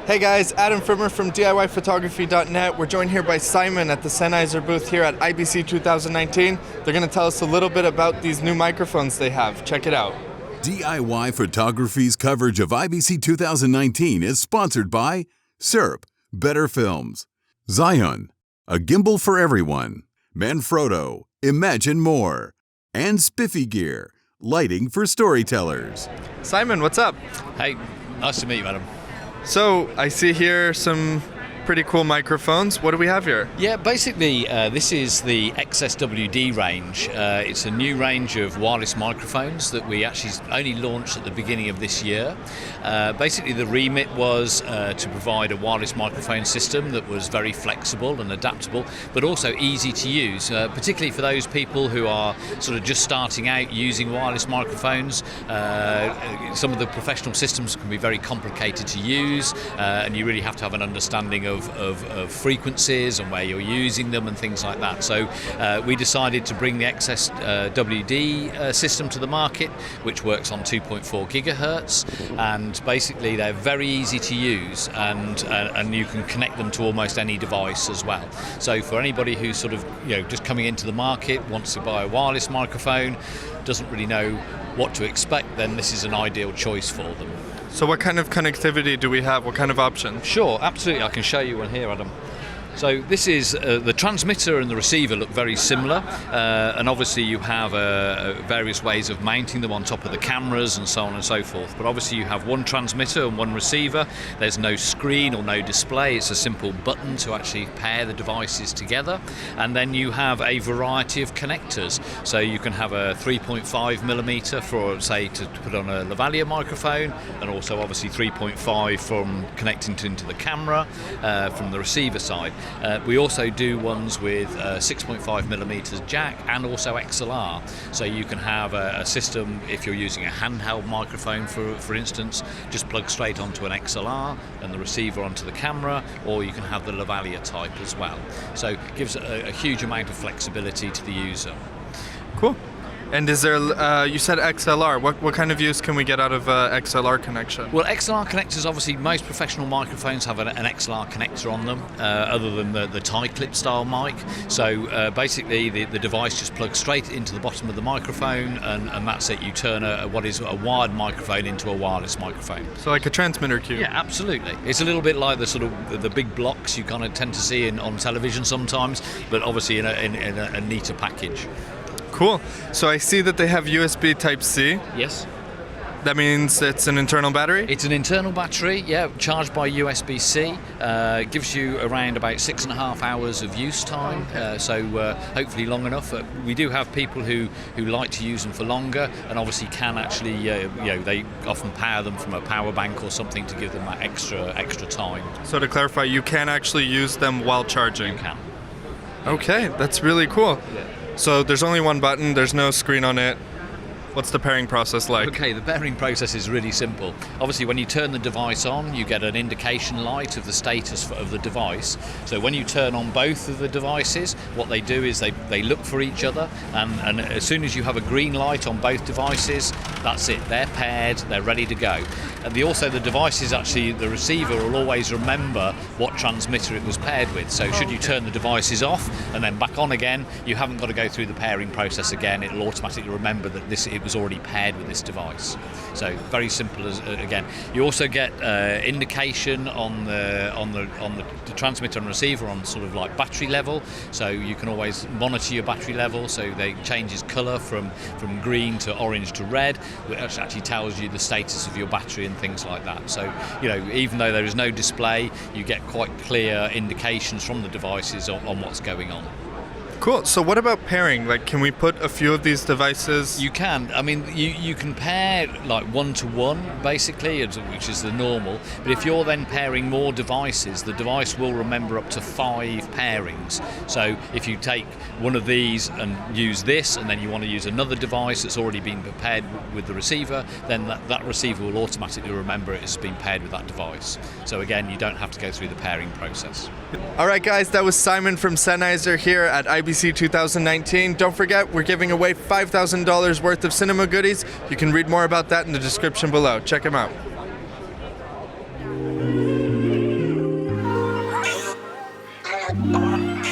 Hey guys, Adam Frimmer from DIYPhotography.net. We're joined here by Simon at the Sennheiser booth here at IBC 2019. They're going to tell us a little bit about these new microphones they have. Check it out. DIY Photography's coverage of IBC 2019 is sponsored by SERP, Better Films, Zion, a gimbal for everyone, Manfrotto, Imagine More, and Spiffy Gear, lighting for storytellers. Simon, what's up? Hey, nice to meet you, Adam. So, I see here some pretty cool microphones. What do we have here? Yeah, basically, this is the XSW-D range. It's a new range of wireless microphones that we actually only launched at the beginning of this year. Basically, the remit was to provide a wireless microphone system that was very flexible and adaptable, but also easy to use, particularly for those people who are sort of just starting out using wireless microphones. Some of the professional systems can be very complicated to use, and you really have to have an understanding of frequencies and where you're using them and things like that. So we decided to bring the XSWD system to the market, which works on 2.4 gigahertz, and basically they're very easy to use, and you can connect them to almost any device as well. So for anybody who's sort of just coming into the market, wants to buy a wireless microphone, doesn't really know what to expect, then this is an ideal choice for them. So what kind of connectivity do we have? What kind of options? Sure, absolutely. I can show you one here, Adam. So this is the transmitter and the receiver look very similar, and obviously you have various ways of mounting them on top of the cameras and so on and so forth. But obviously you have one transmitter and one receiver. There's no screen or no display. It's a simple button to actually pair the devices together. And then you have a variety of connectors. So you can have a 3.5mm for, say, to put on a lavalier microphone, and also obviously 3.5 from connecting into the camera from the receiver side. We also do ones with 6.5mm jack and also XLR, so you can have a system, if you're using a handheld microphone for instance, just plug straight onto an XLR and the receiver onto the camera, or you can have the lavalier type as well. So it gives a huge amount of flexibility to the user. Cool. And is there, you said XLR, what kind of use can we get out of XLR connection? Well, XLR connectors, obviously most professional microphones have an XLR connector on them, other than the tie clip style mic. So basically the device just plugs straight into the bottom of the microphone, and that's it. You turn what is a wired microphone into a wireless microphone. So like a transmitter cube? Yeah, absolutely. It's a little bit like the sort of the big blocks you kind of tend to see on television sometimes, but obviously in a neater package. Cool. So I see that they have USB Type-C. Yes. That means it's an internal battery? It's an internal battery, yeah, charged by USB-C. Gives you around about 6.5 hours of use time, so hopefully long enough. We do have people who like to use them for longer, and obviously can actually, they often power them from a power bank or something to give them that extra time. So to clarify, you can actually use them while charging? You can. Okay, that's really cool. Yeah. So there's only one button, there's no screen on it. What's the pairing process like? Okay, the pairing process is really simple. Obviously, when you turn the device on, you get an indication light of the status of the device. So when you turn on both of the devices, what they do is they look for each other, and as soon as you have a green light on both devices, that's it. They're paired, they're ready to go. And also the devices, actually, the receiver will always remember what transmitter it was paired with. So should you turn the devices off and then back on again, you haven't got to go through the pairing process again. It'll automatically remember that it was already paired with this device. So very simple. Again, you also get indication on the transmitter and receiver on sort of like battery level. So you can always monitor your battery level. So they changes colour from green to orange to red, which actually tells you the status of your battery and things like that. So even though there is no display, you get quite clear indications from the devices on what's going on. Cool. So what about pairing? Like, can we put a few of these devices? You can. I mean, you can pair like one-to-one, basically, which is the normal. But if you're then pairing more devices, the device will remember up to 5 pairings. So if you take one of these and use this, and then you want to use another device that's already been paired with the receiver, then that receiver will automatically remember it has been paired with that device. So again, you don't have to go through the pairing process. All right, guys, that was Simon from Sennheiser here at IBC 2019. Don't forget, we're giving away $5,000 worth of cinema goodies. You can read more about that in the description below. Check them out. you.